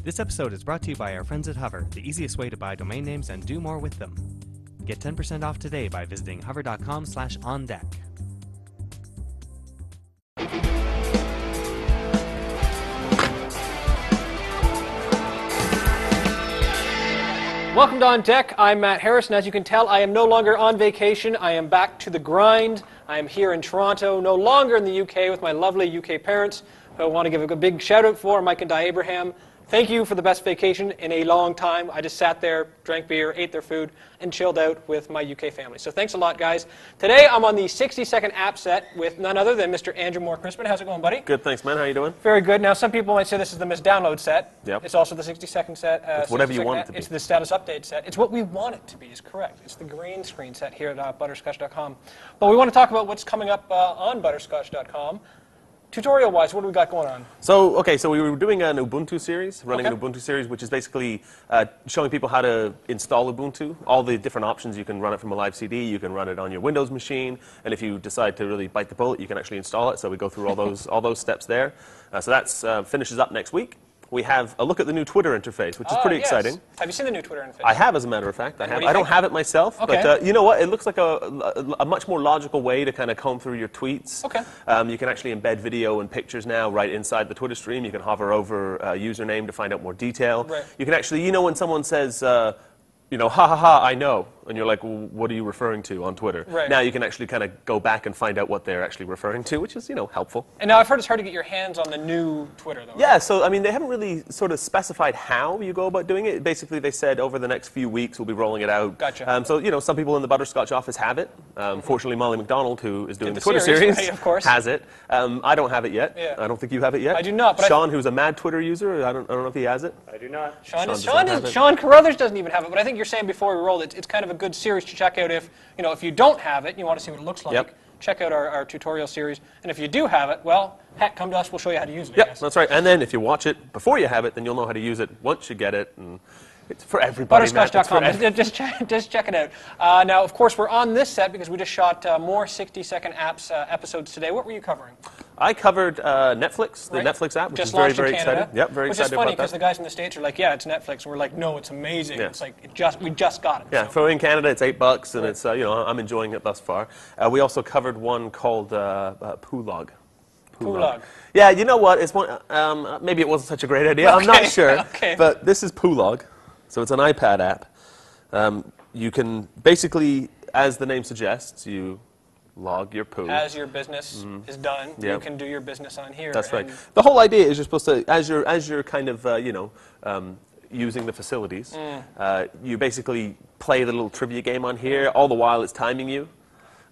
This episode is brought to you by our friends at Hover, the easiest way to buy domain names and do more with them. Get 10% off today by visiting hover.com/ondeck. Welcome to On Deck. I'm Matt Harris, and as you can tell, I am no longer on vacation. I am back to the grind. I am here in Toronto, no longer in the UK with my lovely UK parents, who I want to give a big shout out for, Mike and Di Abraham. Thank you for the best vacation in a long time. I just sat there, drank beer, ate their food, and chilled out with my UK family. So thanks a lot, guys. Today, I'm on the 60-second app set with none other than Mr. Andrew Moore-Crispin. How's it going, buddy? Good, thanks, man. How you doing? Very good. Now, some people might say this is the misdownload set. Yep. It's also the 60-second set. It's whatever you want it to be. It's the status update set. It's what we want it to be, is correct. It's the green screen set here at butterscotch.com. But we want to talk about what's coming up on butterscotch.com. Tutorial-wise, what do we got going on? So we were doing an Ubuntu series, running an Ubuntu series, which is basically showing people how to install Ubuntu, all the different options. You can run it from a live CD, you can run it on your Windows machine, and if you decide to really bite the bullet, you can actually install it. So we go through all those steps there. So that's finishes up next week. We have a look at the new Twitter interface, which is pretty exciting. Have you seen the new Twitter interface? I have, as a matter of fact. I don't have it myself, okay. But you know what? It looks like a much more logical way to kind of comb through your tweets. Okay. You can actually embed video and pictures now right inside the Twitter stream. You can hover over a username to find out more detail. Right. You can actually, you know, when someone says, ha ha ha, I know, and you're like, well, what are you referring to on Twitter? Right. Now you can actually kind of go back and find out what they're actually referring to, which is, helpful. And now I've heard it's hard to get your hands on the new Twitter, though. Yeah, so I mean, they haven't really sort of specified how you go about doing it. Basically, they said over the next few weeks we'll be rolling it out. Gotcha. So some people in the Butterscotch office have it. Fortunately, Molly McDonald, who is doing the Twitter series, series, right, of course, has it. I don't have it yet. Yeah. I don't think you have it yet. I do not. But Sean, who's a mad Twitter user, I don't know if he has it. I do not. Sean Carruthers doesn't even have it. But I think you're saying before we rolled, it's kind of a good series to check out if you don't have it and you want to see what it looks like. Yep. Check out our tutorial series. And if you do have it, well, heck, come to us. We'll show you how to use it. Yep, that's right. And then if you watch it before you have it, then you'll know how to use it once you get it. And it's for everybody. Butterscotch.com. Just check it out. Now, of course, we're on this set because we just shot more 60-second apps episodes today. What were you covering? I covered Netflix, the Netflix app, which just is very, launched in very Canada, exciting. Yep, very excited about that. Which is funny because the guys in the States are like, yeah, it's Netflix. And we're like, no, it's amazing. Yeah. It's like, we just got it. Yeah, so in Canada, it's $8, and it's, I'm enjoying it thus far. We also covered one called Poolog. Poolog. Yeah, you know what? It's one. Maybe it wasn't such a great idea. I'm not sure. Okay. But this is Poolog. So it's an iPad app. You can basically, as the name suggests, you log your poo. As your business is done, Yep. you can do your business on here. That's right. The whole idea is you're supposed to, as you're kind of, using the facilities, you basically play the little trivia game on here. All the while, it's timing you.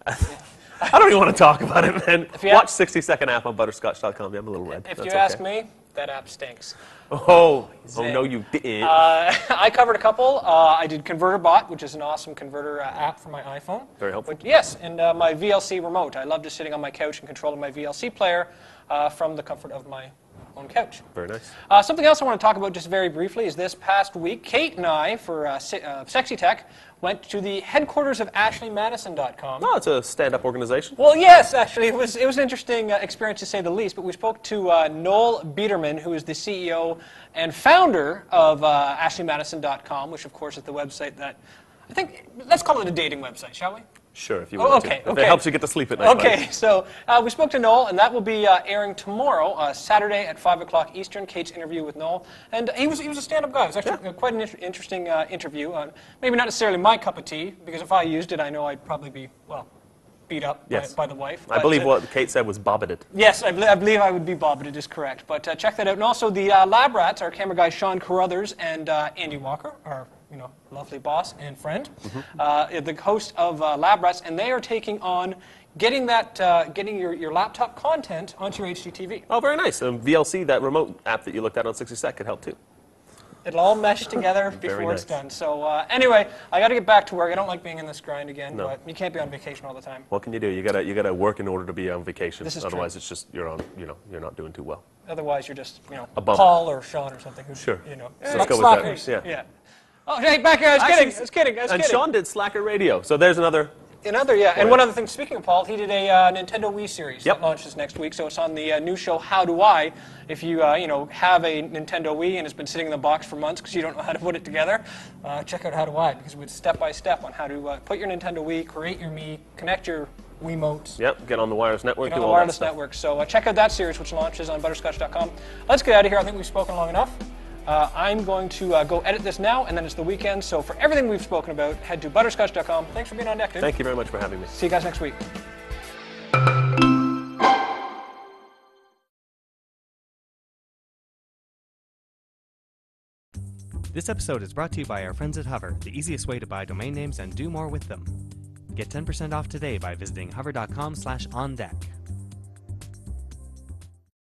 I don't even want to talk about it, man. Watch 60-second app on butterscotch.com. I'm a little red. If you ask me, that app stinks. Oh no, you didn't. I covered a couple. I did ConverterBot, which is an awesome converter app for my iPhone. Very helpful. Yes, and my VLC remote. I love just sitting on my couch and controlling my VLC player from the comfort of my own couch. Very nice. Something else I want to talk about just very briefly is this past week, Kate and I, for Sexy Tech, went to the headquarters of AshleyMadison.com. Oh, it's a stand-up organization. Well, yes, actually, it was an interesting experience to say the least. But we spoke to Noel Biederman, who is the CEO and founder of AshleyMadison.com, which, of course, is the website that I think let's call it a dating website, shall we? Sure, if you want to. If it helps you get to sleep at night. Okay, so we spoke to Noel, and that will be airing tomorrow, Saturday at 5 o'clock Eastern, Kate's interview with Noel. And he was a stand-up guy. It was actually quite an interesting interview. Maybe not necessarily my cup of tea, because if I used it, I know I'd probably be, beat up by the wife. I believe what Kate said was bobbited. Yes, I believe I would be bobbited is correct. But check that out. And also the Lab Rats, our camera guy Sean Carruthers and Andy Walker, our lovely boss and friend, the host of Lab Rats, and they are taking on getting your laptop content onto your HDTV. Oh, very nice. VLC, that remote app that you looked at on 60 Sec, could help too. It'll all mesh together before it's done. So anyway, I got to get back to work. I don't like being in this grind again, but you can't be on vacation all the time. What can you do? You gotta work in order to be on vacation. This is Otherwise, true. it's just you're not doing too well. Otherwise, you're just a bum. Paul or Sean or something. Sure. Let's go with that. Yeah. Oh, hey, back here. I was kidding. And Sean did Slacker Radio. So there's another And one other thing, speaking of Paul, he did a Nintendo Wii series Yep. that launches next week, so it's on the new show How Do I? If you have a Nintendo Wii and it's been sitting in the box for months because you don't know how to put it together, check out How Do I? Because it's step by step on how to put your Nintendo Wii, create your Mii, connect your Wiimotes. Yep, get on the wireless network, Get on do the all that wireless stuff. network. So check out that series, which launches on butterscotch.com. Let's get out of here. I think we've spoken long enough. I'm going to go edit this now, and then it's the weekend. So for everything we've spoken about, head to butterscotch.com. Thanks for being on deck, dude. Thank you very much for having me. See you guys next week. This episode is brought to you by our friends at Hover, the easiest way to buy domain names and do more with them. Get 10% off today by visiting hover.com/ondeck.